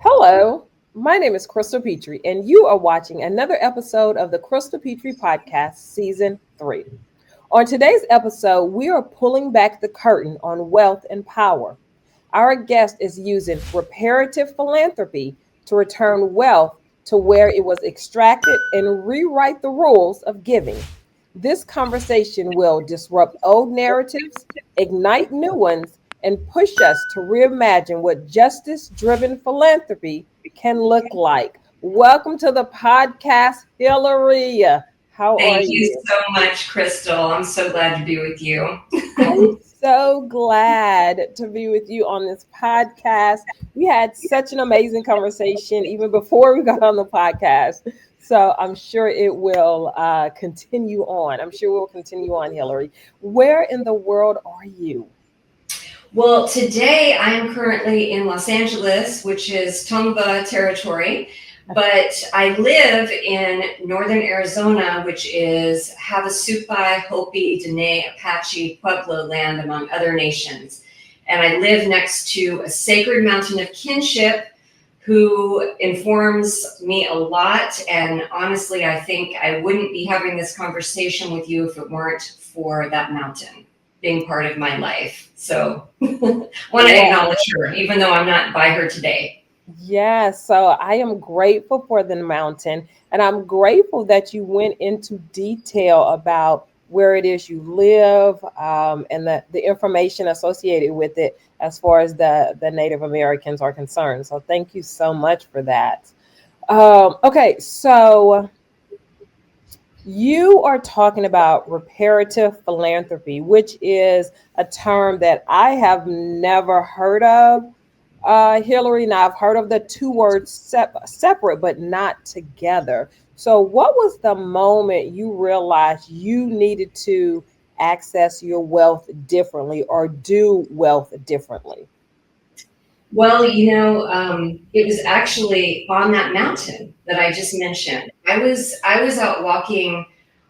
Hello, my name is Crystal Petry, and you are watching another episode of the Crystal Petry Podcast, Season 3. On today's episode, we are pulling back the curtain on wealth and power. Our guest is using reparative philanthropy to return wealth to where it was extracted and rewrite the rules of giving. This conversation will disrupt old narratives, ignite new ones, and push us to reimagine what justice driven philanthropy can look like. Welcome to the podcast, Hiliary. How are Thank you you? so much, Crystal. I'm so glad to be with you. I'm so glad to be with you on this podcast. We had such an amazing conversation even before we got on the podcast. So I'm sure it will continue on. I'm sure we'll continue on, Hiliary. Where in the world are you? Well, today I am currently in Los Angeles, which is Tongva territory, but I live in northern Arizona, which is Havasupai, Hopi, Dene, Apache, Pueblo land, among other nations. And I live next to a sacred mountain of kinship who informs me a lot. And honestly, I think I wouldn't be having this conversation with you if it weren't for that mountain being part of my life. So want to acknowledge her, even though I'm not by her today. Yes, so I am grateful for the mountain, and I'm grateful that you went into detail about where it is you live, and the information associated with it as far as the Native Americans are concerned. So thank you so much for that. Okay, so you are talking about reparative philanthropy, which is a term that I have never heard of. Hiliary, now I've heard of the two words separate, but not together. So, what was the moment you realized you needed to access your wealth differently or do wealth differently? Well, it was actually on that mountain that I just mentioned. I was out walking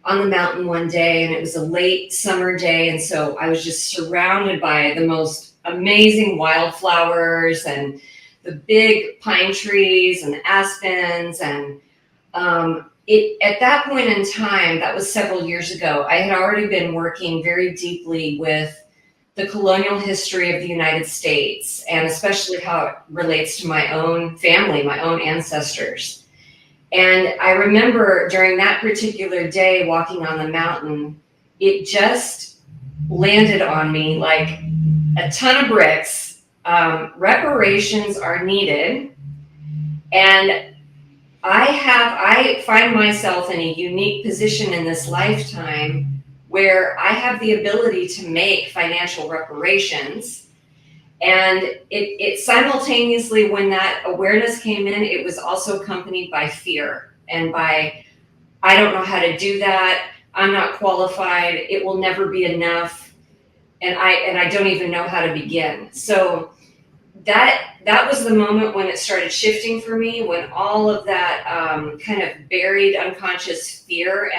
on the mountain one day, and it was a late summer day, and so I was just surrounded by the most amazing wildflowers and the big pine trees and aspens, and it at that point in time, that was several years ago, I had already been working very deeply with the colonial history of the United States, and especially how it relates to my own family, my own ancestors. And I remember during that particular day walking on the mountain, it just landed on me like a ton of bricks. Reparations are needed. And I find myself in a unique position in this lifetime where I have the ability to make financial reparations. And it simultaneously, when that awareness came in, it was also accompanied by fear and by, I don't know how to do that. I'm not qualified. It will never be enough. And I don't even know how to begin. So that was the moment when it started shifting for me, when all of that kind of buried unconscious fear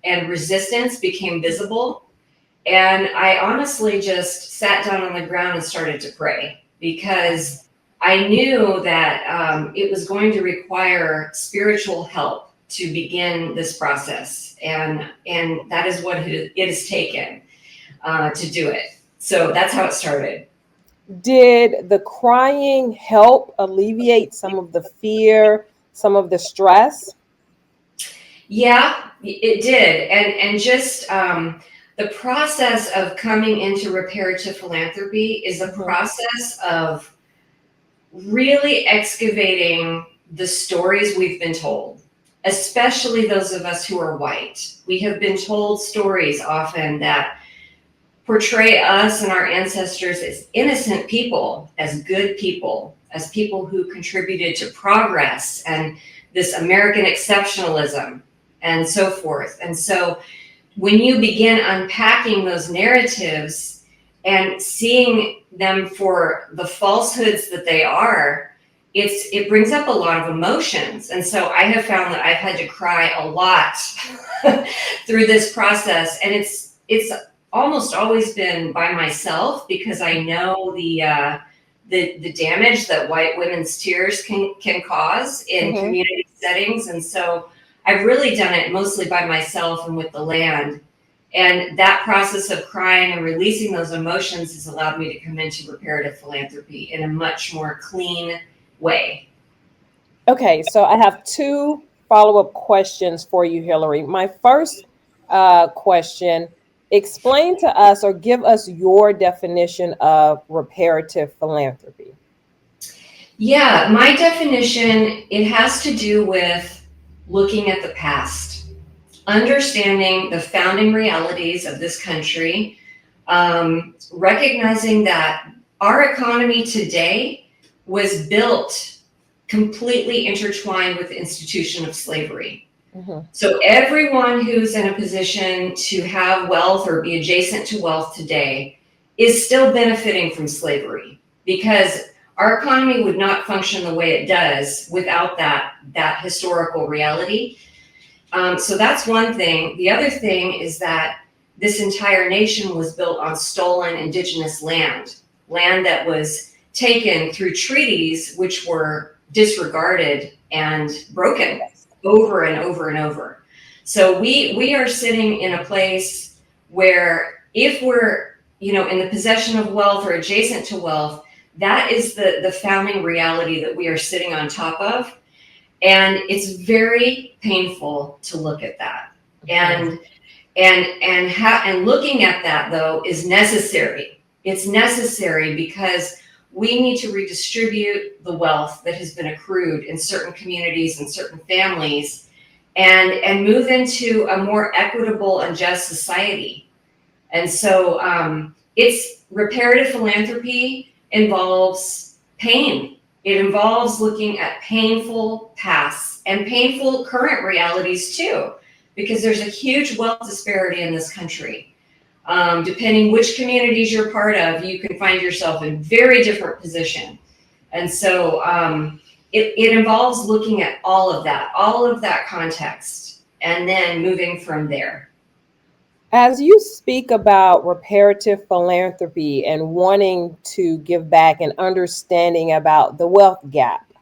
and resistance became visible. And I honestly just sat down on the ground and started to pray, because I knew that it was going to require spiritual help to begin this process. And that is what it has taken to do it. So that's how it started. Did the crying help alleviate some of the fear, some of the stress? Yeah, it did. And just the process of coming into reparative philanthropy is a process of really excavating the stories we've been told, especially those of us who are white. We have been told stories often that portray us and our ancestors as innocent people, as good people, as people who contributed to progress and this American exceptionalism and so forth. And so when you begin unpacking those narratives and seeing them for the falsehoods that they are, it brings up a lot of emotions. And so I have found that I've had to cry a lot through this process. And it's almost always been by myself, because I know the the damage that white women's tears can cause in community settings. And so I've really done it mostly by myself and with the land. And that process of crying and releasing those emotions has allowed me to come into reparative philanthropy in a much more clean way. Okay, so I have two follow-up questions for you, Hiliary. My first question, explain to us or give us your definition of reparative philanthropy. Yeah, my definition, it has to do with looking at the past, understanding the founding realities of this country, recognizing that our economy today was built completely intertwined with the institution of slavery. So everyone who's in a position to have wealth or be adjacent to wealth today is still benefiting from slavery, because our economy would not function the way it does without that historical reality. So that's one thing. The other thing is that this entire nation was built on stolen indigenous land that was taken through treaties which were disregarded and broken over and over and over. So we are sitting in a place where if we're, in the possession of wealth or adjacent to wealth, that is the founding reality that we are sitting on top of. And it's very painful to look at that. And looking at that, though, is necessary. It's necessary because we need to redistribute the wealth that has been accrued in certain communities and certain families and move into a more equitable and just society. And so it's reparative philanthropy involves pain. It involves looking at painful pasts and painful current realities too, because there's a huge wealth disparity in this country. Depending which communities you're part of, you can find yourself in very different position. And so it involves looking at all of that context, and then moving from there. As you speak about reparative philanthropy and wanting to give back and understanding about the wealth gap,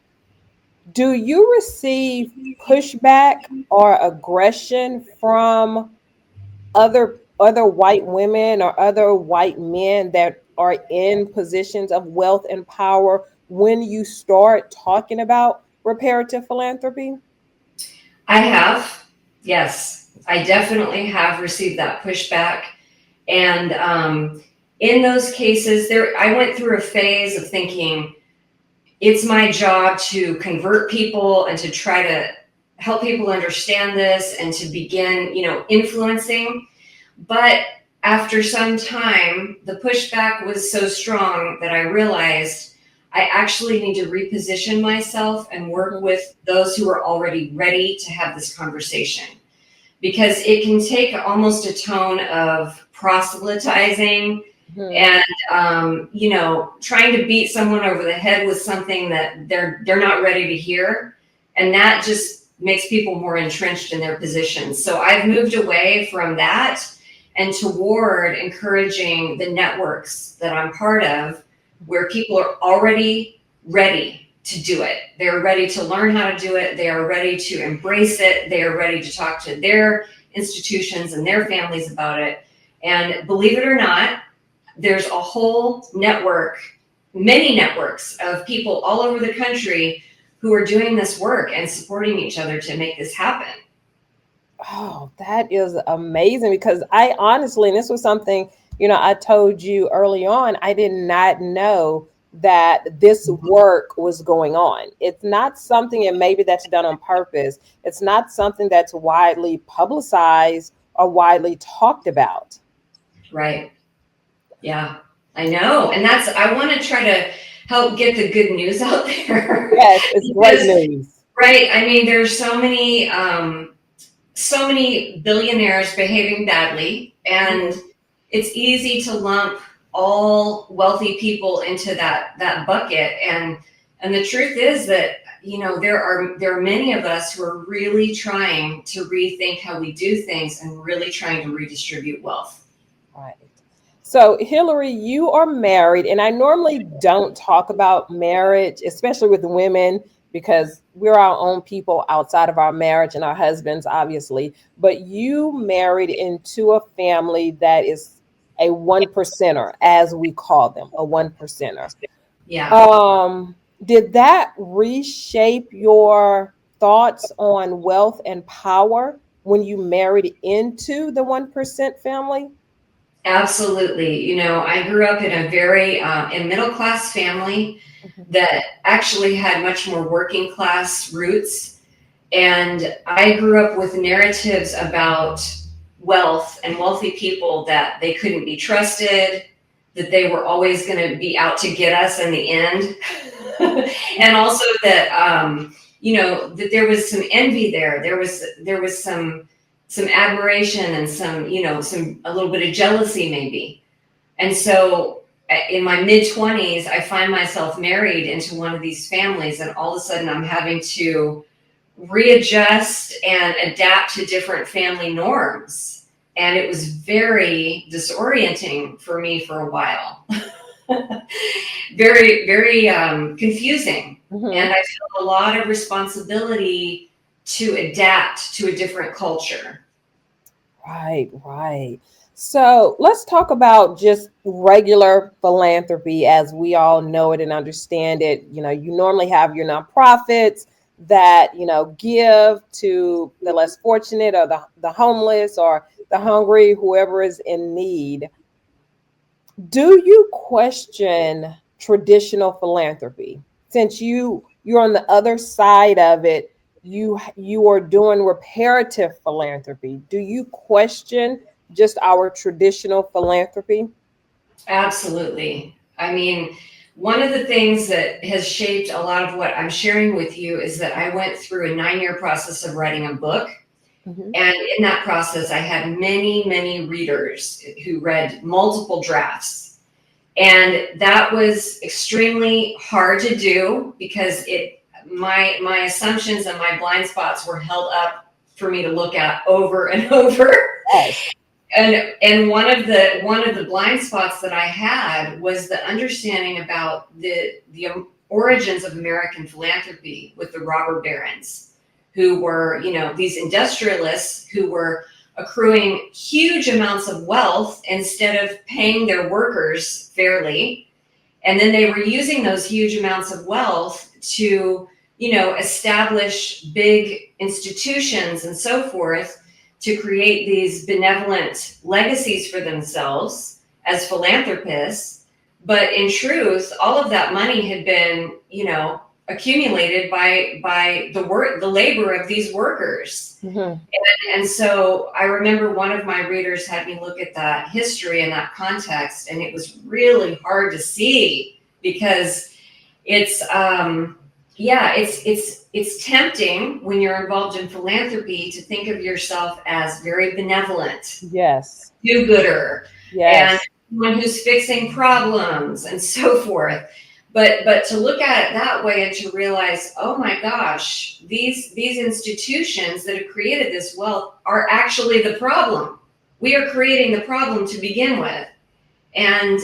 do you receive pushback or aggression from other white women or other white men that are in positions of wealth and power when you start talking about reparative philanthropy? I have, yes. I definitely have received that pushback. And in those cases, I went through a phase of thinking it's my job to convert people and to try to help people understand this and to begin, influencing. But after some time, the pushback was so strong that I realized I actually need to reposition myself and work with those who are already ready to have this conversation. Because it can take almost a tone of proselytizing and, trying to beat someone over the head with something that they're not ready to hear. And that just makes people more entrenched in their positions. So I've moved away from that and toward encouraging the networks that I'm part of, where people are already ready to do it. They're ready to learn how to do it. They are ready to embrace it. They are ready to talk to their institutions and their families about it. And believe it or not, there's a whole network, many networks of people all over the country who are doing this work and supporting each other to make this happen. Oh, that is amazing, because I honestly, and this was something, I told you early on, I did not know that this work was going on. It's not something, and maybe that's done on purpose. It's not something that's widely publicized or widely talked about. Right. Yeah, I know. And I want to try to help get the good news out there. Yes, it's great news. Right. I mean, there's so many billionaires behaving badly, and it's easy to lump all wealthy people into that bucket. And the truth is that, there are many of us who are really trying to rethink how we do things and really trying to redistribute wealth. Right. So, Hillary, you are married, and I normally don't talk about marriage, especially with women, because we're our own people outside of our marriage and our husbands, obviously. But you married into a family that is a one percenter, as we call them, a one percenter. Yeah, Did that reshape your thoughts on wealth and power when you married into the 1% family? absolutely. I grew up in a very in middle class family Mhm. that actually had much more working class roots. And I grew up with narratives about wealth and wealthy people, that they couldn't be trusted, that they were always going to be out to get us in the end. And also that, that there was some envy there. There was some admiration and some a little bit of jealousy maybe. And so in my mid 20s, I find myself married into one of these families, and all of a sudden I'm having to readjust and adapt to different family norms. And it was very disorienting for me for a while. Very, very confusing. And Mhm. I felt a lot of responsibility to adapt to a different culture. Right, right. So let's talk about just regular philanthropy as we all know it and understand it. You normally have your nonprofits that, give to the less fortunate or the homeless or the hungry, whoever is in need. Do you question traditional philanthropy? Since you're on the other side of it, you are doing reparative philanthropy. Do you question just our traditional philanthropy? Absolutely. I mean, one of the things that has shaped a lot of what I'm sharing with you is that I went through a 9-year process of writing a book. Mhm. And in that process, I had many, many readers who read multiple drafts. And that was extremely hard to do because my assumptions and my blind spots were held up for me to look at over and over. Yes. And one of the blind spots that I had was the understanding about the origins of American philanthropy with the robber barons, who were, these industrialists who were accruing huge amounts of wealth instead of paying their workers fairly. And then they were using those huge amounts of wealth to, establish big institutions and so forth, to create these benevolent legacies for themselves as philanthropists. But in truth, all of that money had been, accumulated by the labor of these workers. Mhm. And so I remember one of my readers had me look at that history and that context, and it was really hard to see because it's it's tempting when you're involved in philanthropy to think of yourself as very benevolent, Yes. do-gooder, and Yes. one who's fixing problems and so forth. But to look at it that way and to realize, oh my gosh, these institutions that have created this wealth are actually the problem. We are creating the problem to begin with, and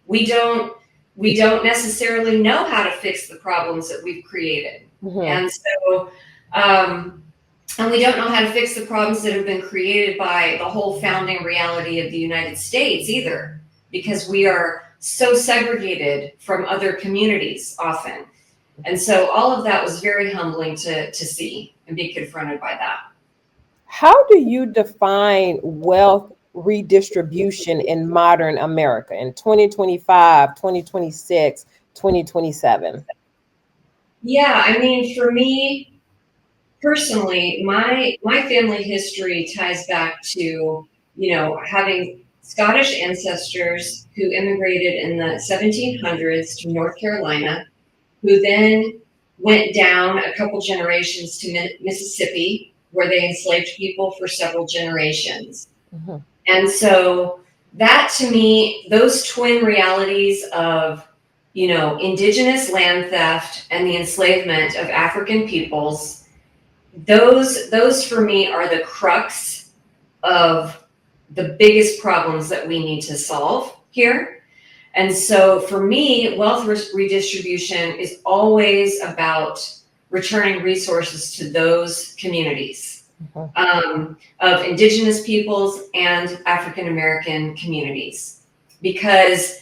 we don't we don't necessarily know how to fix the problems that we've created, Mhm. and so. And we don't know how to fix the problems that have been created by the whole founding reality of the United States either, because we are so segregated from other communities often. And so all of that was very humbling to see and be confronted by that. How do you define wealth redistribution in modern America in 2025, 2026, 2027? Yeah, I mean, for me personally, my family history ties back to, having Scottish ancestors who immigrated in the 1700s to North Carolina, who then went down a couple generations to Mississippi, where they enslaved people for several generations. Mhm. And so that, to me, those twin realities of, indigenous land theft and the enslavement of African peoples, those for me are the crux of the biggest problems that we need to solve here. And so for me, wealth redistribution is always about returning resources to those communities, of Indigenous peoples and African American communities. Because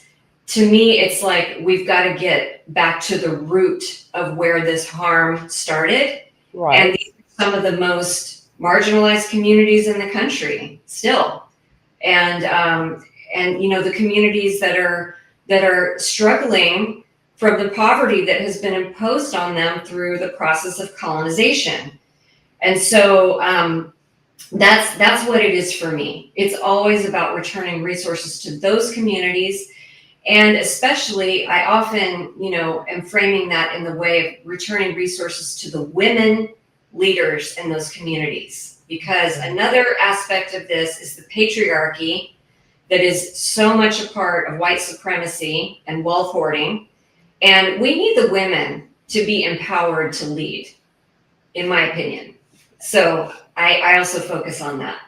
to me, it's like we've got to get back to the root of where this harm started. Right. And these are some of the most marginalized communities in the country still. And the communities that are struggling from the poverty that has been imposed on them through the process of colonization. And so that's what it is for me. It's always about returning resources to those communities. And especially, I often, am framing that in the way of returning resources to the women leaders in those communities. Because another aspect of this is the patriarchy that is so much a part of white supremacy and wealth hoarding. And we need the women to be empowered to lead, in my opinion. So I also focus on that.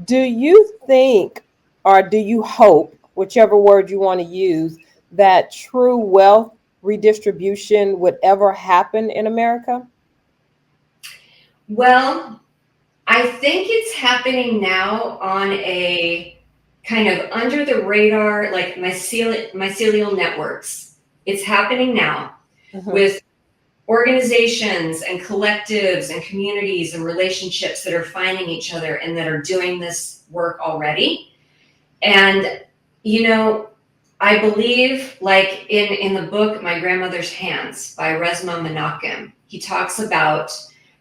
Do you think, or do you hope, whichever word you want to use, that true wealth redistribution would ever happen in America? Well, I think it's happening now on a kind of under the radar, like mycelial networks. It's happening now with organizations and collectives and communities and relationships that are finding each other and that are doing this work already. And, I believe, like in the book, My Grandmother's Hands by Resmaa Menakem, he talks about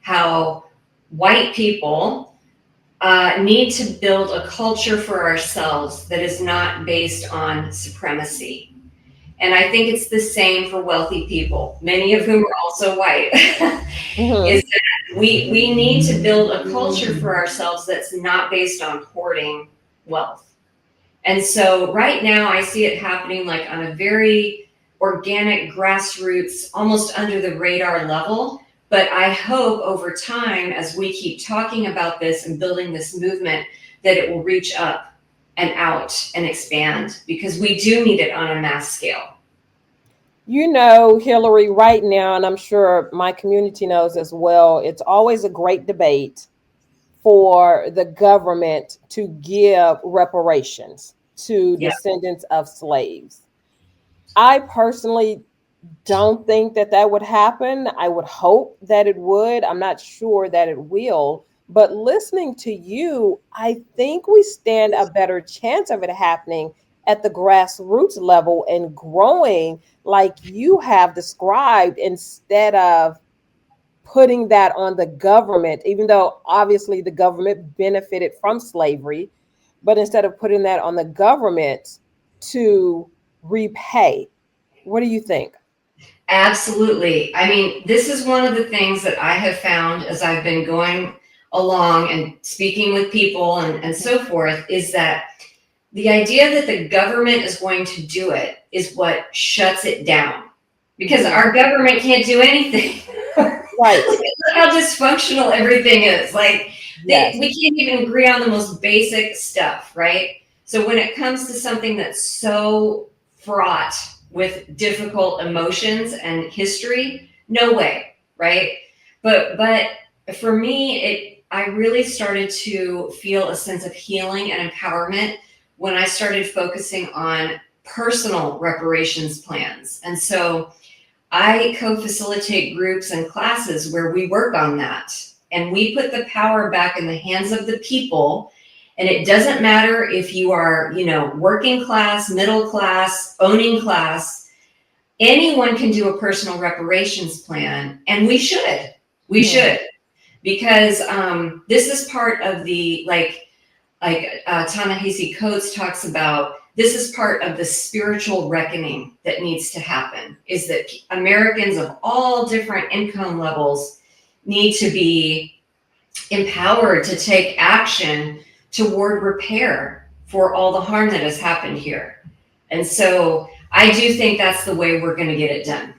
how white people need to build a culture for ourselves that is not based on supremacy. And I think it's the same for wealthy people, many of whom are also white, is that we need to build a culture for ourselves that's not based on hoarding wealth. And so right now I see it happening like on a very organic, grassroots, almost under the radar level. But I hope over time, as we keep talking about this and building this movement, that it will reach up and out and expand, because we do need it on a mass scale. Hillary, right now, and I'm sure my community knows as well, it's always a great debate for the government to give reparations to descendants of slaves. I personally don't think that would happen. I would hope that it would. I'm not sure that it will. But listening to you, I think we stand a better chance of it happening at the grassroots level and growing like you have described, instead of putting that on the government, even though obviously the government benefited from slavery, but instead of putting that on the government to repay. What do you think? Absolutely. I mean, this is one of the things that I have found as I've been going along and speaking with people and so forth, is that the idea that the government is going to do it is what shuts it down, because our government can't do anything. Right. Look how dysfunctional everything is. Like we can't even agree on the most basic stuff, right? So when it comes to something that's so fraught with difficult emotions and history, no way, right? But for me, I really started to feel a sense of healing and empowerment when I started focusing on personal reparations plans. And so I co-facilitate groups and classes where we work on that, and we put the power back in the hands of the people. And it doesn't matter if you are, working class, middle class, owning class, anyone can do a personal reparations plan. And we should, because this is part of the, like Ta-Nehisi Coates talks about, this is part of the spiritual reckoning that needs to happen, is that Americans of all different income levels need to be empowered to take action toward repair for all the harm that has happened here. And so I do think that's the way we're going to get it done.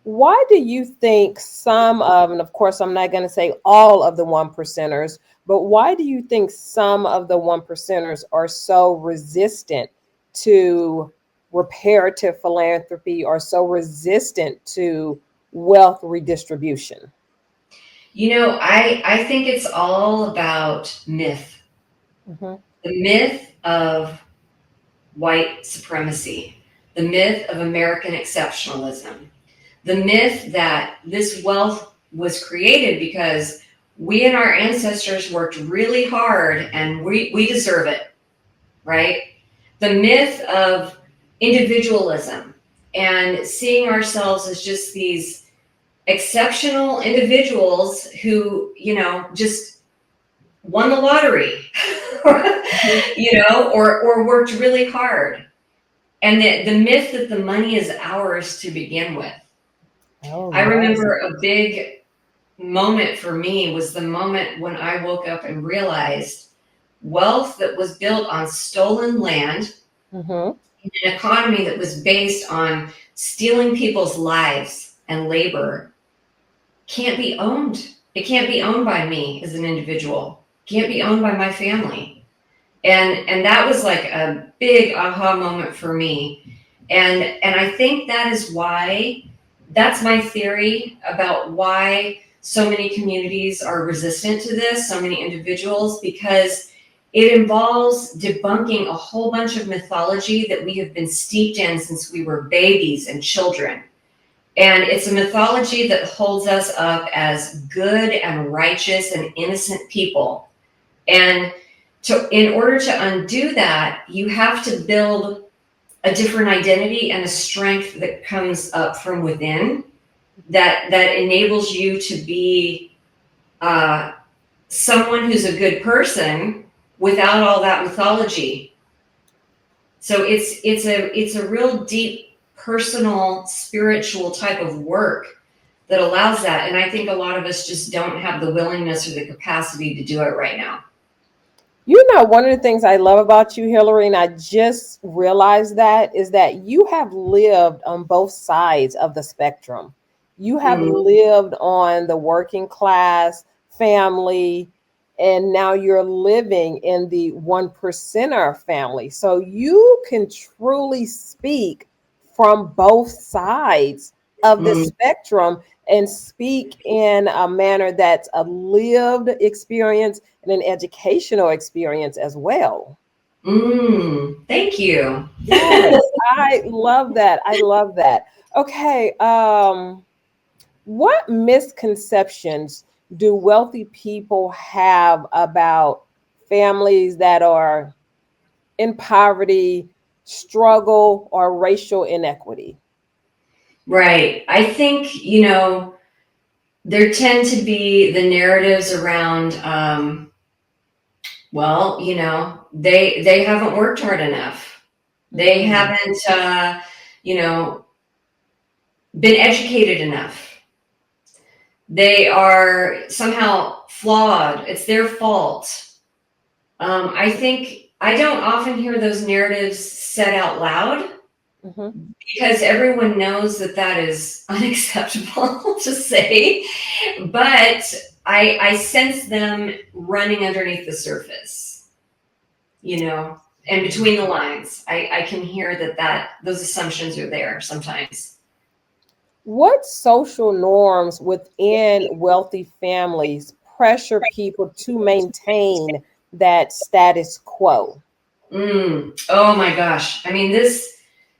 Why do you think some of, and of course, I'm not going to say all of the one percenters, but why do you think some of the one percenters are so resistant to reparative philanthropy or so resistant to wealth redistribution? I think it's all about myth. Mm-hmm. The myth of white supremacy, the myth of American exceptionalism, the myth that this wealth was created because we and our ancestors worked really hard and we deserve it, right? The myth of individualism and seeing ourselves as just these exceptional individuals who, just won the lottery, or worked really hard. And the myth that the money is ours to begin with. Oh, I yes. remember a big moment for me was the moment when I woke up and realized wealth that was built on stolen land, Mm-hmm. in an economy that was based on stealing people's lives and labor can't be owned. It can't be owned by me as an individual. Can't be owned by my family. And that was like a big aha moment for me. And I think that is why, that's my theory about why so many communities are resistant to this, so many individuals, because it involves debunking a whole bunch of mythology that we have been steeped in since we were babies and children. And it's a mythology that holds us up as good and righteous and innocent people. And in order to undo that, you have to build a different identity and a strength that comes up from within that enables you to be someone who's a good person without all that mythology. So it's a real deep, personal, spiritual type of work that allows that. And I think a lot of us just don't have the willingness or the capacity to do it right now. One of the things I love about you, Hillary, and I just realized that, is that you have lived on both sides of the spectrum. You have lived on the working class family, and now you're living in the one percenter family. So you can truly speak from both sides of the spectrum and speak in a manner that's a lived experience and an educational experience as well. Thank you. Yes, I love that. I love that. Okay, what misconceptions do wealthy people have about families that are in poverty, struggle, or racial inequity? Right. I think, there tend to be the narratives around, they haven't worked hard enough. They haven't, been educated enough. They are somehow flawed. It's their fault. I think I don't often hear those narratives said out loud because everyone knows that is unacceptable to say. But I sense them running underneath the surface, and between the lines. I can hear that those assumptions are there sometimes. What social norms within wealthy families pressure people to maintain that status quo? Oh my gosh. I mean, this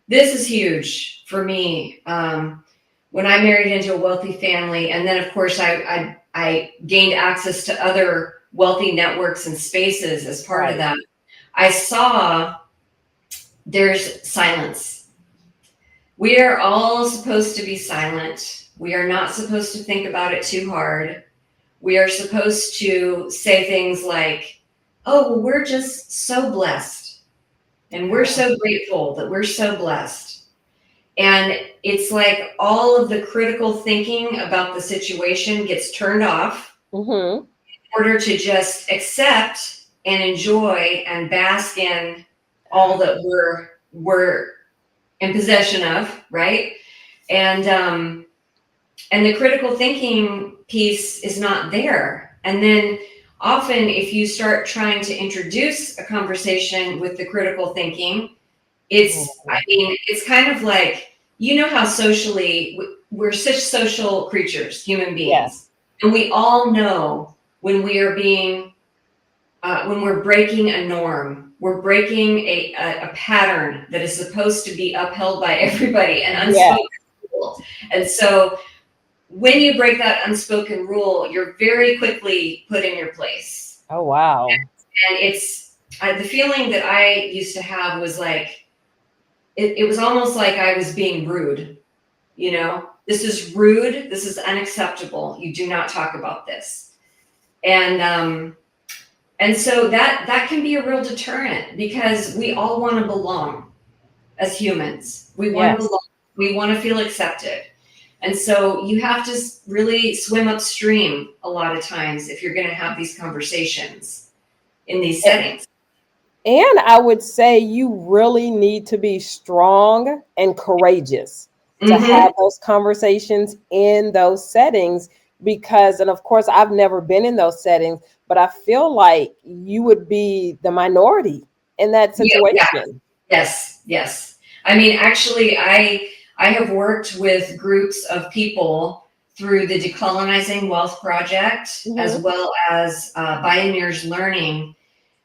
is huge for me. When I married into a wealthy family, and then of course I gained access to other wealthy networks and spaces as part of that, I saw there's silence. We are all supposed to be silent. We are not supposed to think about it too hard. We are supposed to say things like, oh, well, we're just so blessed. And we're so grateful that we're so blessed. And it's like all of the critical thinking about the situation gets turned off in order to just accept and enjoy and bask in all that we're in possession of, right? And the critical thinking piece is not there. And then often if you start trying to introduce a conversation with the critical thinking, it's kind of like, how socially we're such social creatures, human beings. Yes. And we all know when we are being, when we're breaking a norm, we're breaking a pattern that is supposed to be upheld by everybody, an unspoken rule. And so when you break that unspoken rule, you're very quickly put in your place. Oh, wow. And it's the feeling that I used to have was like, it was almost like I was being rude. This is rude. This is unacceptable. You do not talk about this. And so that can be a real deterrent, because we all want to belong as humans. We want to belong. We want to feel accepted. And so you have to really swim upstream a lot of times if you're going to have these conversations in these settings. And I would say you really need to be strong and courageous to have those conversations in those settings, because, and of course, I've never been in those settings, but I feel like you would be the minority in that situation. Yeah. Yes. I mean, actually, I have worked with groups of people through the Decolonizing Wealth Project, as well as Pioneers Learning.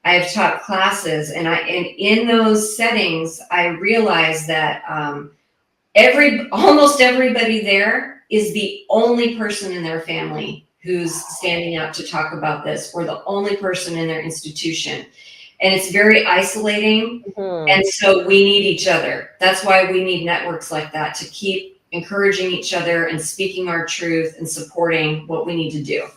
I've taught classes, and in those settings, I realized that almost everybody there is the only person in their family who's standing up to talk about this, or the only person in their institution. And it's very isolating. And so we need each other. That's why we need networks like that, to keep encouraging each other and speaking our truth and supporting what we need to do.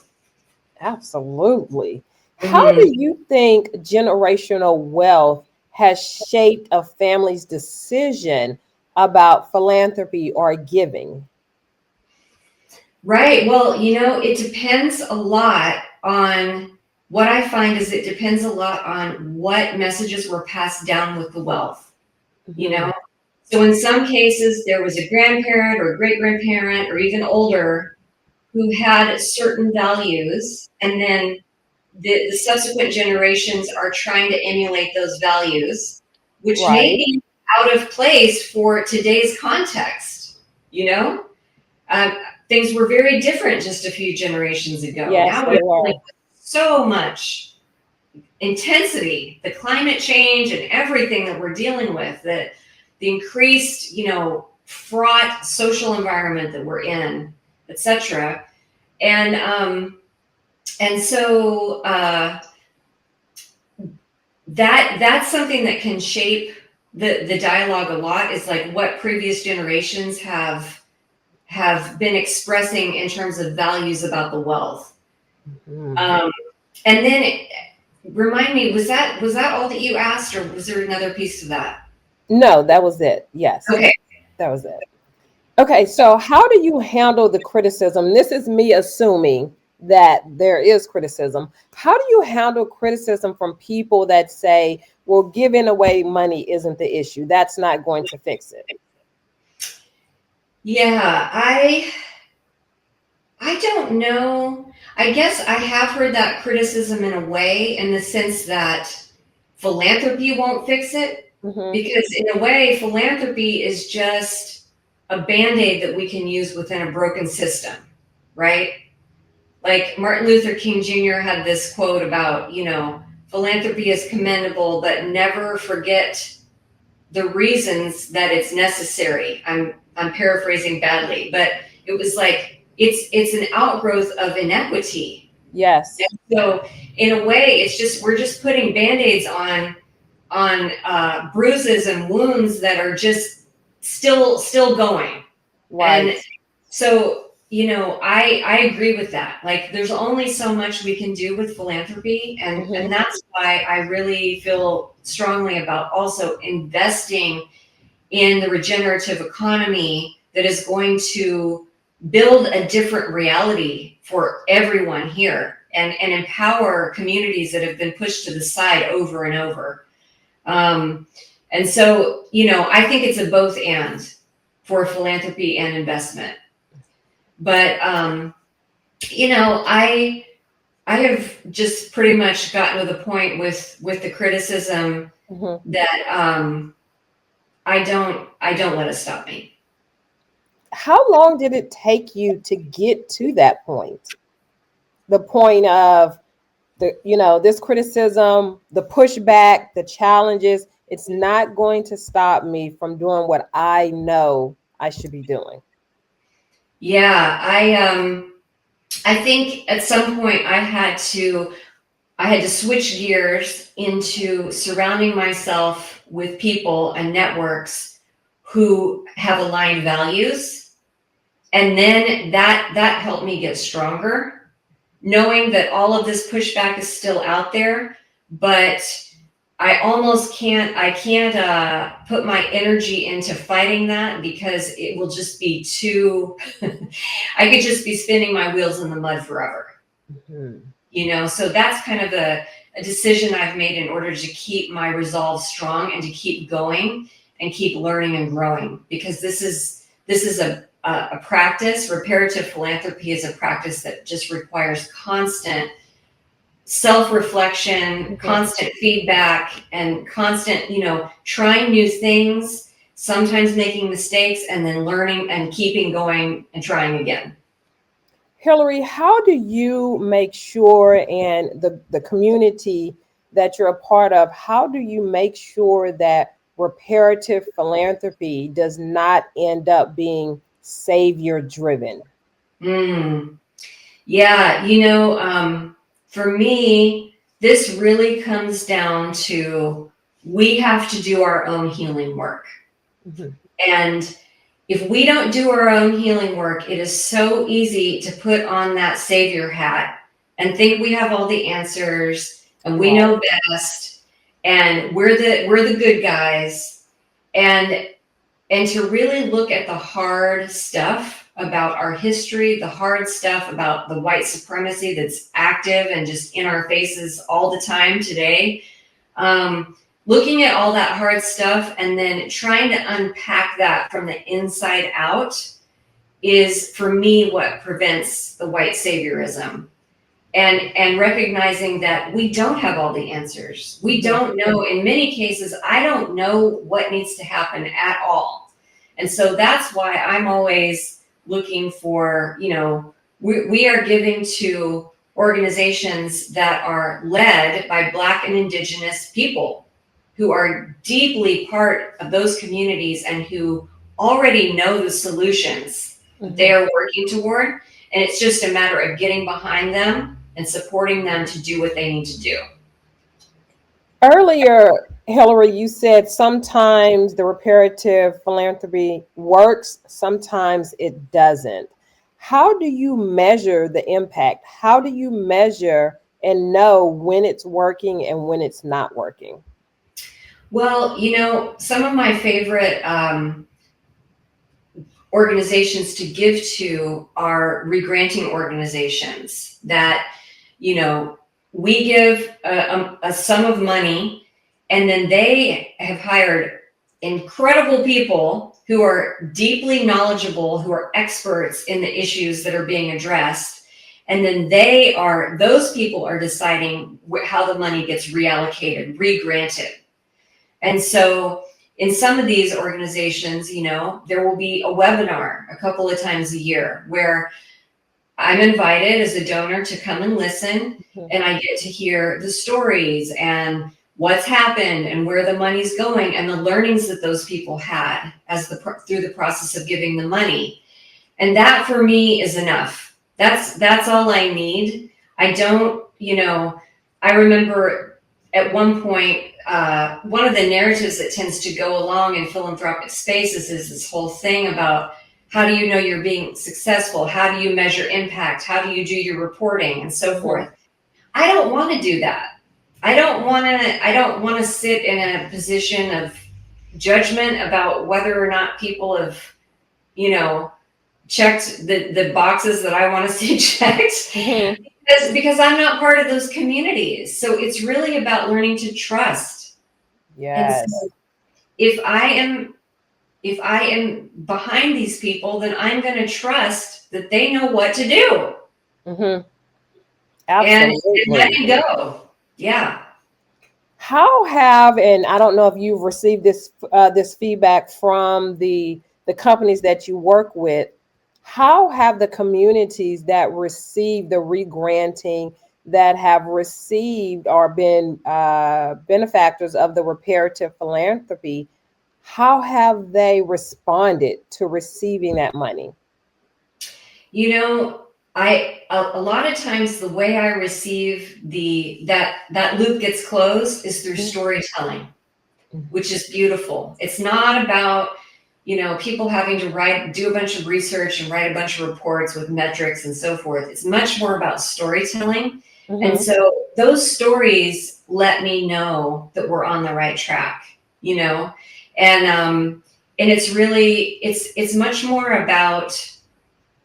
Absolutely. How do you think generational wealth has shaped a family's decision about philanthropy or giving? Right. Well, it depends a lot on, what I find is it depends a lot on what messages were passed down with the wealth. So in some cases, there was a grandparent or a great-grandparent or even older who had certain values, and then the subsequent generations are trying to emulate those values, which may be out of place for today's context. Things were very different just a few generations ago. Now we're dealing with so much intensity, the climate change and everything that we're dealing with, the increased, fraught social environment that we're in, etc. And so that's something that can shape the dialogue a lot, is like what previous generations have been expressing in terms of values about the wealth. And then remind me, was that all that you asked, or was there another piece to that? No, that was it. Yes. Okay. That was it. Okay. So how do you handle the criticism? This is me assuming that there is criticism. How do you handle criticism from people that say, well, giving away money isn't the issue, that's not going to fix it? Yeah, I don't know. I guess I have heard that criticism in a way, in the sense that philanthropy won't fix it, because in a way, philanthropy is just a Band-Aid that we can use within a broken system, right? Like Martin Luther King Jr. had this quote about, philanthropy is commendable, but never forget the reasons that it's necessary. I'm paraphrasing badly, but it was like, it's an outgrowth of inequity. Yes. And so in a way, we're just putting Band-Aids on bruises and wounds that are just still going. Right. And so, I agree with that. Like, there's only so much we can do with philanthropy. And that's why I really feel strongly about also investing in the regenerative economy that is going to build a different reality for everyone here, and empower communities that have been pushed to the side over and over. And so, I think it's a both and for philanthropy and investment. But, I have just pretty much gotten to the point with the criticism that I don't let it stop me. How long did it take you to get to that point? The point of this criticism, the pushback, the challenges, it's not going to stop me from doing what I know I should be doing. Yeah, I think at some point I had to switch gears into surrounding myself with people and networks who have aligned values. And then that helped me get stronger, knowing that all of this pushback is still out there, but I can't put my energy into fighting that, because it will just be too, I could just be spinning my wheels in the mud forever. So that's kind of a decision I've made in order to keep my resolve strong and to keep going and keep learning and growing, because this is a practice. Reparative philanthropy is a practice that just requires constant self-reflection, constant feedback, and constant, trying new things, sometimes making mistakes, and then learning and keeping going and trying again. Hiliary, how do you make sure, and the community that you're a part of, how do you make sure that reparative philanthropy does not end up being savior driven? Yeah, for me, this really comes down to, we have to do our own healing work. And if we don't do our own healing work, it is so easy to put on that savior hat and think we have all the answers and we know best and we're the good guys, and to really look at the hard stuff about our history, the hard stuff about the white supremacy that's active and just in our faces all the time today. Looking at all that hard stuff and then trying to unpack that from the inside out is, for me, what prevents the white saviorism. And recognizing that we don't have all the answers. We don't know. In many cases, I don't know what needs to happen at all. And so that's why I'm always looking for, we are giving to organizations that are led by Black and Indigenous people who are deeply part of those communities and who already know the solutions they are working toward. And it's just a matter of getting behind them and supporting them to do what they need to do. Earlier, Hiliary, you said sometimes the reparative philanthropy works, sometimes it doesn't. How do you measure the impact? How do you measure and know when it's working and when it's not working? Well, some of my favorite organizations to give to are regranting organizations that, we give a sum of money, and then they have hired incredible people who are deeply knowledgeable, who are experts in the issues that are being addressed. And then those people are deciding how the money gets reallocated, regranted. And so in some of these organizations, there will be a webinar a couple of times a year where I'm invited as a donor to come and listen, and I get to hear the stories and what's happened and where the money's going and the learnings that those people had through the process of giving the money. And that for me is enough. That's all I need. I don't, I remember at one point, one of the narratives that tends to go along in philanthropic spaces is this whole thing about, how do you know you're being successful? How do you measure impact? How do you do your reporting and so forth? I don't want to do that. I don't want to sit in a position of judgment about whether or not people have, checked the boxes that I want to see checked. Because I'm not part of those communities. So it's really about learning to trust. Yes. And so if I am if I am behind these people, then I'm going to trust that they know what to do. Mm-hmm. And Absolutely. letting go. Yeah. How have, and I don't know if you've received this feedback from the companies that you work with, how have the communities that receive the regranting, that have received or been benefactors of the reparative philanthropy, how have they responded to receiving that money? You know, a lot of times the way I receive that loop gets closed is through storytelling, which is beautiful. It's not about, people having to do a bunch of research and write a bunch of reports with metrics and so forth. It's much more about storytelling. And so those stories let me know that we're on the right track, and it's really, it's much more about,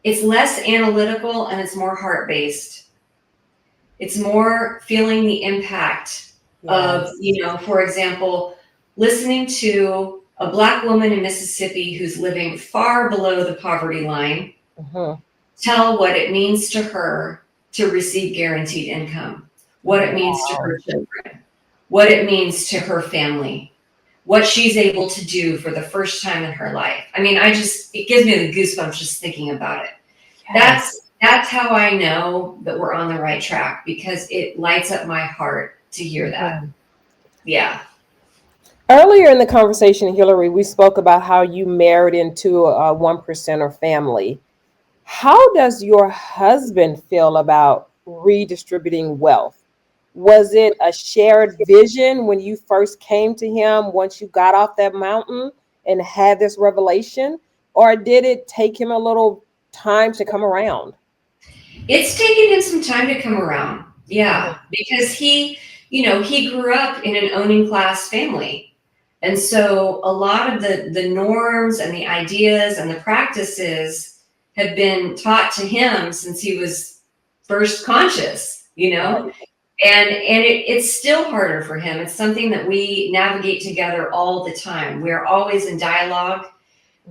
it's less analytical and it's more heart-based. It's more feeling the impact of, for example, listening to a Black woman in Mississippi who's living far below the poverty line tell what it means to her to receive guaranteed income, what it means to her children, what it means to her family, what she's able to do for the first time in her life. I mean, it gives me the goosebumps just thinking about it. That's how I know that we're on the right track, because it lights up my heart to hear that. Yeah. Earlier in the conversation, Hillary, we spoke about how you married into a 1%er family. How does your husband feel about redistributing wealth? Was it a shared vision when you first came to him once you got off that mountain and had this revelation? Or did it take him a little time to come around? It's taken him some time to come around. Yeah. Because he grew up in an owning class family. And so a lot of the norms and the ideas and the practices have been taught to him since he was first conscious, and it's still harder for him. It's something that we navigate together all the time. We're always in dialogue.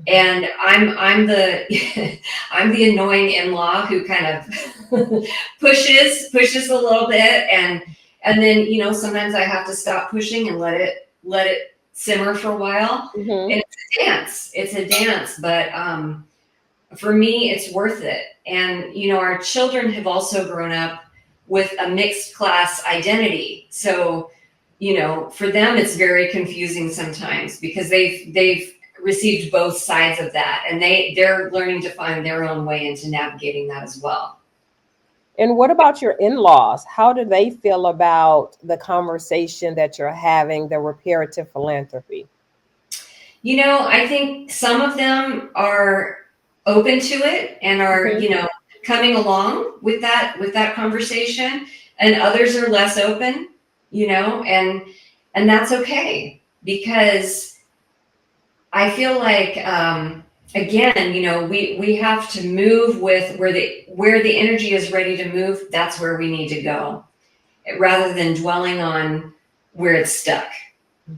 And I'm the I'm the annoying in-law who kind of pushes a little bit, and then sometimes I have to stop pushing and let it simmer for a while. And it's a dance, but for me it's worth it. And our children have also grown up with a mixed class identity, so for them it's very confusing sometimes, because they've received both sides of that, and they're learning to find their own way into navigating that as well. And what about your in-laws? How do they feel about the conversation that you're having, the reparative philanthropy? I think some of them are open to it and are coming along with that conversation, and others are less open, and that's okay, because I feel like, again, we have to move with where the energy is ready to move. That's where we need to go, rather than dwelling on where it's stuck.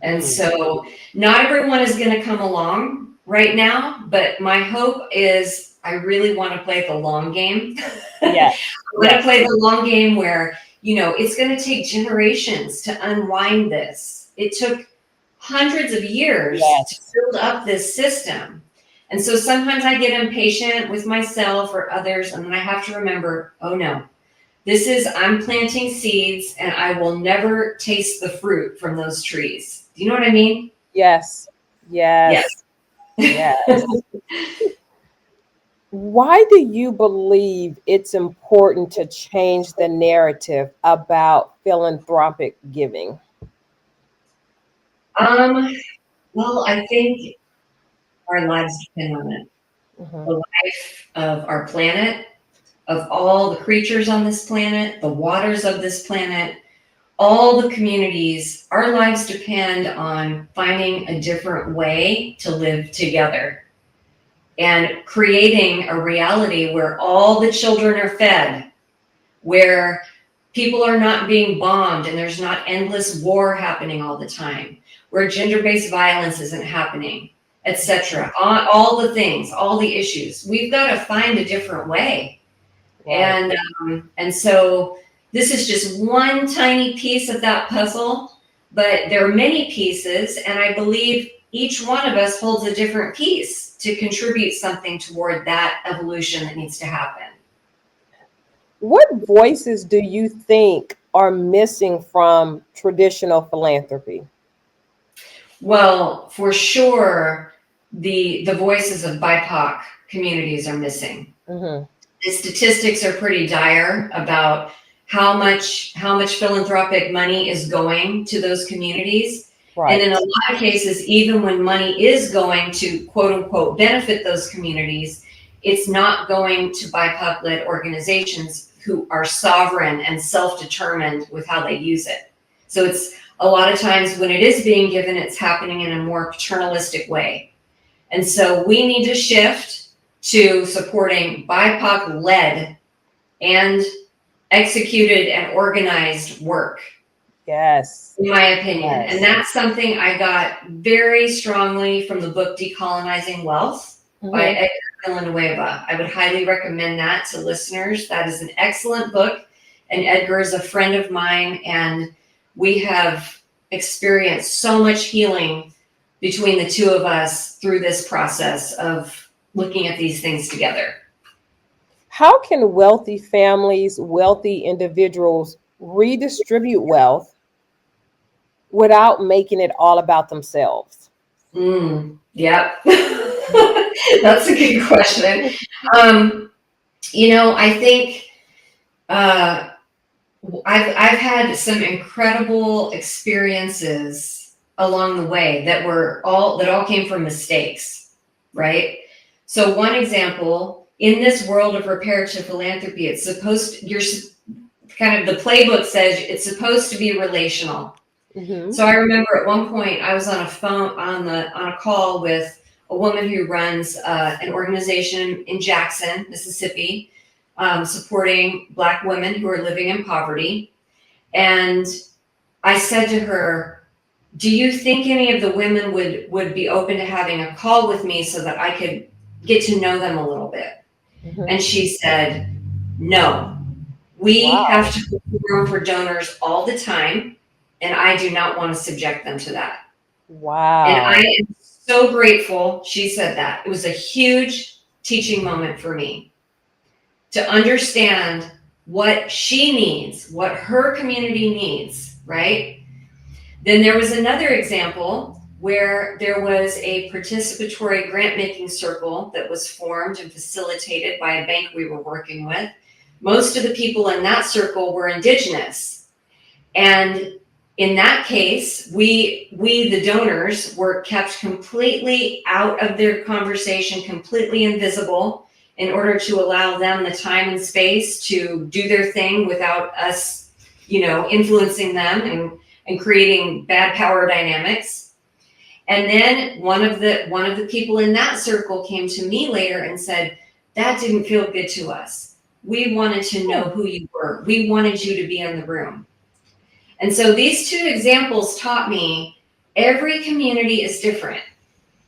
And so not everyone is going to come along right now, but my hope is, I really want to play the long game. Yeah. I want to play the long game where, it's going to take generations to unwind this. It took hundreds of years to build up this system. And so sometimes I get impatient with myself or others, and then I have to remember, oh no, I'm planting seeds, and I will never taste the fruit from those trees. Do you know what I mean? Yes. Why do you believe it's important to change the narrative about philanthropic giving? Well, I think our lives depend on it. The life of our planet, of all the creatures on this planet, the waters of this planet, all the communities, our lives depend on finding a different way to live together and creating a reality where all the children are fed, where people are not being bombed and there's not endless war happening all the time, where gender-based violence isn't happening, etc. All the things, all the issues. We've got to find a different way. Right. And so this is just one tiny piece of that puzzle, but there are many pieces, and I believe each one of us holds a different piece to contribute something toward that evolution that needs to happen. What voices do you think are missing from traditional philanthropy? Well, for sure, the voices of BIPOC communities are missing. Mm-hmm. The statistics are pretty dire about how much philanthropic money is going to those communities. Right. And in a lot of cases, even when money is going to quote unquote benefit those communities, it's not going to BIPOC-led organizations who are sovereign and self-determined with how they use it. So it's a lot of times when it is being given, it's happening in a more paternalistic way. And so we need to shift to supporting BIPOC-led and executed and organized work. Yes. In my opinion. Yes. And that's something I got very strongly from the book Decolonizing Wealth by Edgar Villanueva. I would highly recommend that to listeners. That is an excellent book. And Edgar is a friend of mine, and we have experienced so much healing between the two of us through this process of looking at these things together. How can wealthy families, wealthy individuals redistribute wealth without making it all about themselves? Yep. That's a good question. I think I've had some incredible experiences along the way that all came from mistakes, right? So one example, in this world of reparative philanthropy, the playbook says it's supposed to be relational. Mm-hmm. So I remember at one point I was on a call with a woman who runs an organization in Jackson, Mississippi, supporting Black women who are living in poverty. And I said to her, do you think any of the women would be open to having a call with me so that I could get to know them a little bit? Mm-hmm. And she said, no, we have to perform for donors all the time, and I do not want to subject them to that. Wow. And I am so grateful she said that. It was a huge teaching moment for me to understand what she needs, what her community needs, right? Then there was another example where there was a participatory grant-making circle that was formed and facilitated by a bank we were working with. Most of the people in that circle were Indigenous. And in that case, we the donors, were kept completely out of their conversation, completely invisible, in order to allow them the time and space to do their thing without us, influencing them and creating bad power dynamics. And then one of the people in that circle came to me later and said, that didn't feel good to us. We wanted to know who you were. We wanted you to be in the room. And so these two examples taught me every community is different.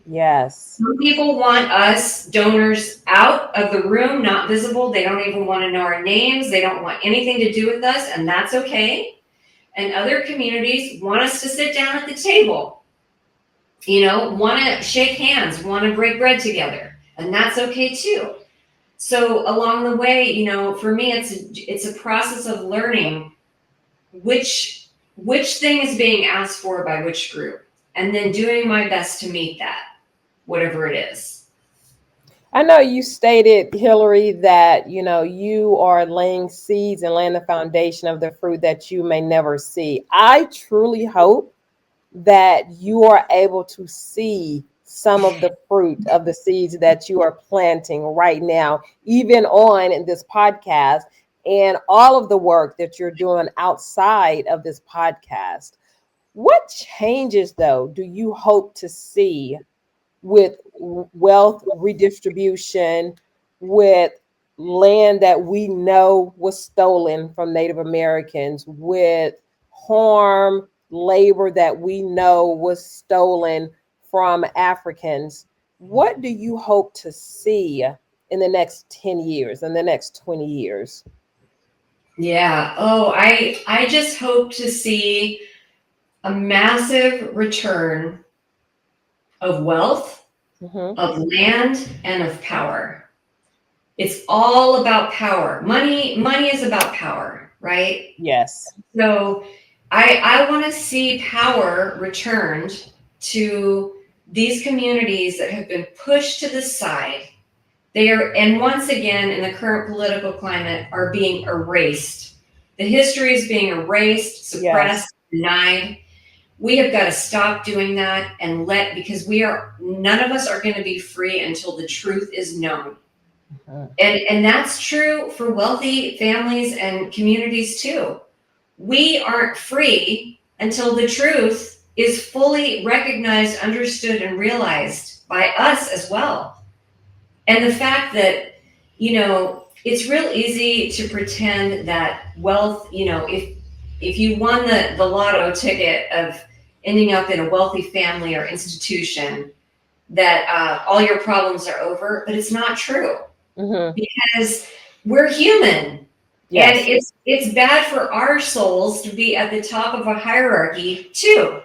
Yes. Some people want us donors out of the room, not visible. They don't even want to know our names. They don't want anything to do with us, and that's okay. And other communities want us to sit down at the table, want to shake hands, want to break bread together, and that's okay too. So along the way, for me, it's a process of learning which thing is being asked for by which group, and then doing my best to meet that, whatever it is. I know you stated, Hillary, that, you are laying seeds and laying the foundation of the fruit that you may never see. I truly hope that you are able to see some of the fruit of the seeds that you are planting right now, even on this podcast, and all of the work that you're doing outside of this podcast. What changes, though, do you hope to see with wealth redistribution, with land that we know was stolen from Native Americans, with labor that we know was stolen from Africans, what do you hope to see in the next 10 years, in the next 20 years? Yeah. Oh, I just hope to see a massive return of wealth, of land, and of power. It's all about power. Money is about power, right? Yes. So I want to see power returned to these communities that have been pushed to the side. They are, and once again, in the current political climate, are being erased. The history is being erased, suppressed, denied. We have got to stop doing that and because none of us are going to be free until the truth is known. And that's true for wealthy families and communities too. We aren't free until the truth is fully recognized, understood, and realized by us as well. And the fact that, it's real easy to pretend that wealth, if you won the lotto ticket of ending up in a wealthy family or institution, that all your problems are over, but it's not true. Because we're human. Yes. And it's bad for our souls to be at the top of a hierarchy too.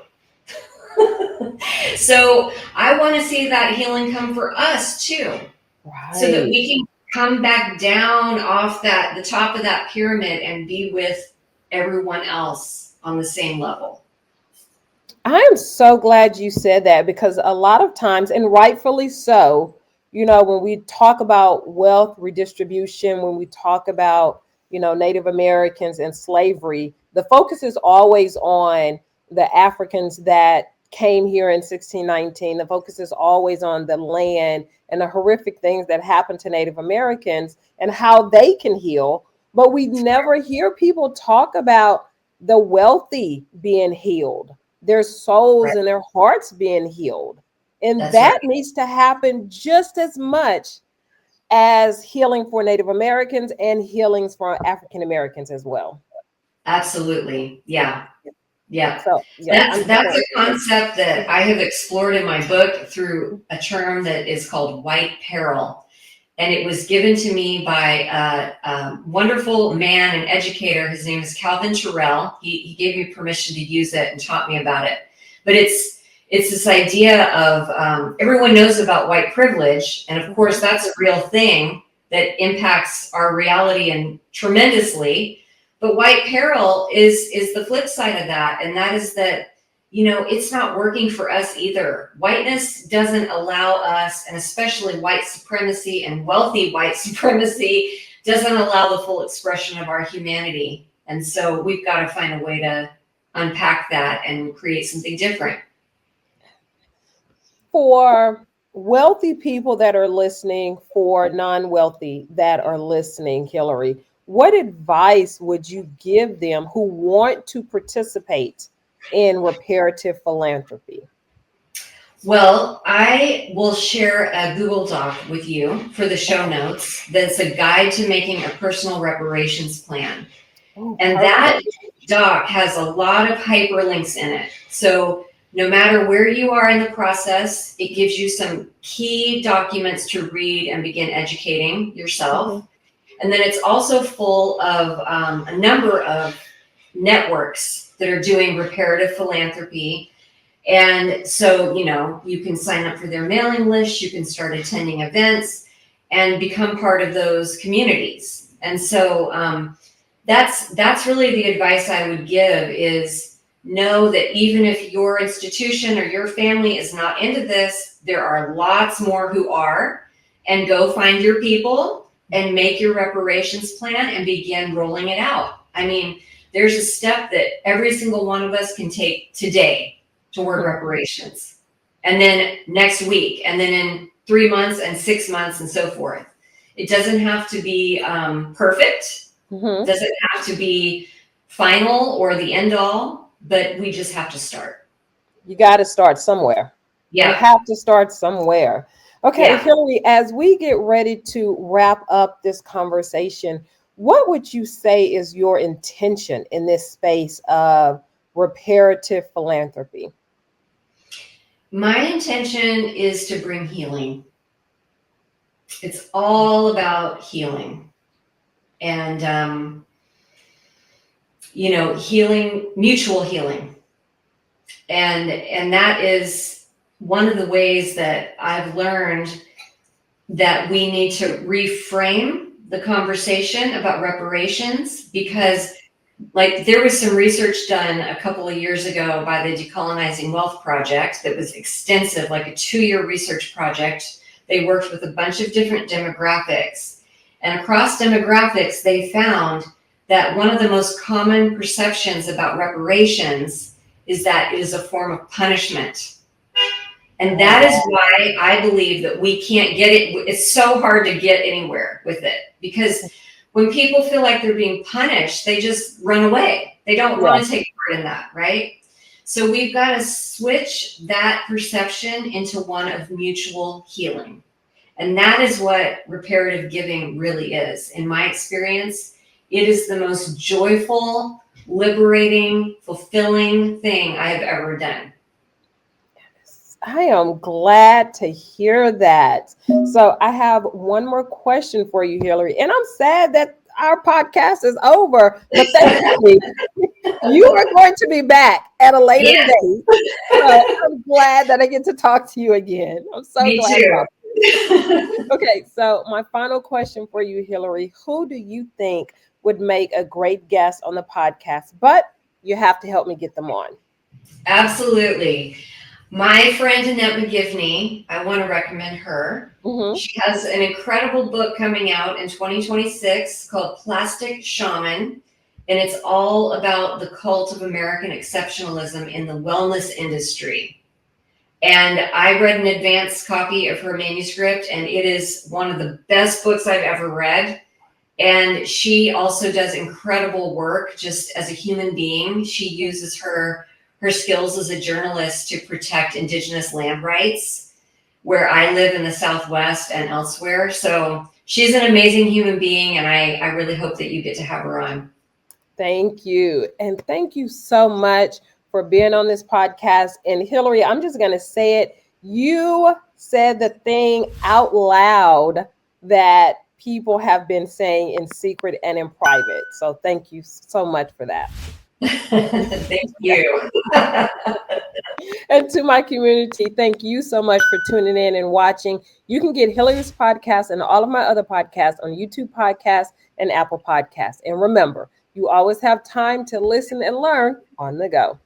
So I want to see that healing come for us too. Right. So that we can come back down off the top of that pyramid and be with everyone else on the same level. I'm so glad you said that, because a lot of times, and rightfully so, when we talk about wealth redistribution, when we talk about, Native Americans and slavery, the focus is always on the Africans that came here in 1619. The focus is always on the land and the horrific things that happened to Native Americans and how they can heal. But we never hear people talk about the wealthy being healed, their souls and their hearts being healed. And that needs to happen just as much as healing for Native Americans and healings for African Americans as well. Absolutely. Yeah. Yeah. So, that's a concept that I have explored in my book through a term that is called white peril. And it was given to me by a wonderful man and educator. His name is Calvin Terrell. He gave me permission to use it and taught me about it. But it's this idea of everyone knows about white privilege. And of course, that's a real thing that impacts our reality and tremendously. But white peril is the flip side of that. And that is that, it's not working for us either. Whiteness doesn't allow us, and especially white supremacy and wealthy white supremacy doesn't allow the full expression of our humanity. And so we've got to find a way to unpack that and create something different. For wealthy people that are listening, for non-wealthy that are listening, Hiliary, what advice would you give them who want to participate in reparative philanthropy? Well, I will share a Google Doc with you for the show notes. That's a guide to making a personal reparations plan. And that doc has a lot of hyperlinks in it. So no matter where you are in the process, it gives you some key documents to read and begin educating yourself. And then it's also full of a number of networks that are doing reparative philanthropy. And so, you can sign up for their mailing list, you can start attending events and become part of those communities. And so that's really the advice I would give, is know that even if your institution or your family is not into this, there are lots more who are, and go find your people and make your reparations plan and begin rolling it out. I mean, there's a step that every single one of us can take today toward reparations, and then next week, and then in 3 months and 6 months and so forth. It doesn't have to be perfect. It doesn't have to be final or the end all, but we just have to start. You got to start somewhere. Yeah. You have to start somewhere. Okay, yeah. Hiliary, as we get ready to wrap up this conversation, what would you say is your intention in this space of reparative philanthropy? My intention is to bring healing. It's all about healing. And, healing, mutual healing. And that is one of the ways that I've learned that we need to reframe the conversation about reparations, because like there was some research done a couple of years ago by the Decolonizing Wealth Project that was extensive, like a 2-year research project. They worked with a bunch of different demographics, and across demographics, they found that one of the most common perceptions about reparations is that it is a form of punishment. And that is why I believe that we can't get it. It's so hard to get anywhere with it, because when people feel like they're being punished, they just run away. They don't want to take part in that, right? So we've got to switch that perception into one of mutual healing. And that is what reparative giving really is. In my experience, it is the most joyful, liberating, fulfilling thing I have ever done. I am glad to hear that. So I have one more question for you, Hiliary, and I'm sad that our podcast is over, but thankfully you are going to be back at a later date. So I'm glad that I get to talk to you again. I'm so glad about this. Okay, so my final question for you, Hiliary, who do you think would make a great guest on the podcast? But you have to help me get them on. Absolutely. My friend Annette McGivney, I want to recommend her. Mm-hmm. She has an incredible book coming out in 2026 called Plastic Shaman, and it's all about the cult of American exceptionalism in the wellness industry. And I read an advanced copy of her manuscript, and it is one of the best books I've ever read. And she also does incredible work just as a human being. She uses her skills as a journalist to protect Indigenous land rights where I live in the Southwest and elsewhere. So she's an amazing human being, and I really hope that you get to have her on. Thank you. And thank you so much for being on this podcast. And Hiliary, I'm just going to say it. You said the thing out loud that people have been saying in secret and in private. So thank you so much for that. Thank you. And to my community, thank you so much for tuning in and watching. You can get Hilary's podcast and all of my other podcasts on YouTube Podcasts and Apple Podcasts. And remember, you always have time to listen and learn on the go.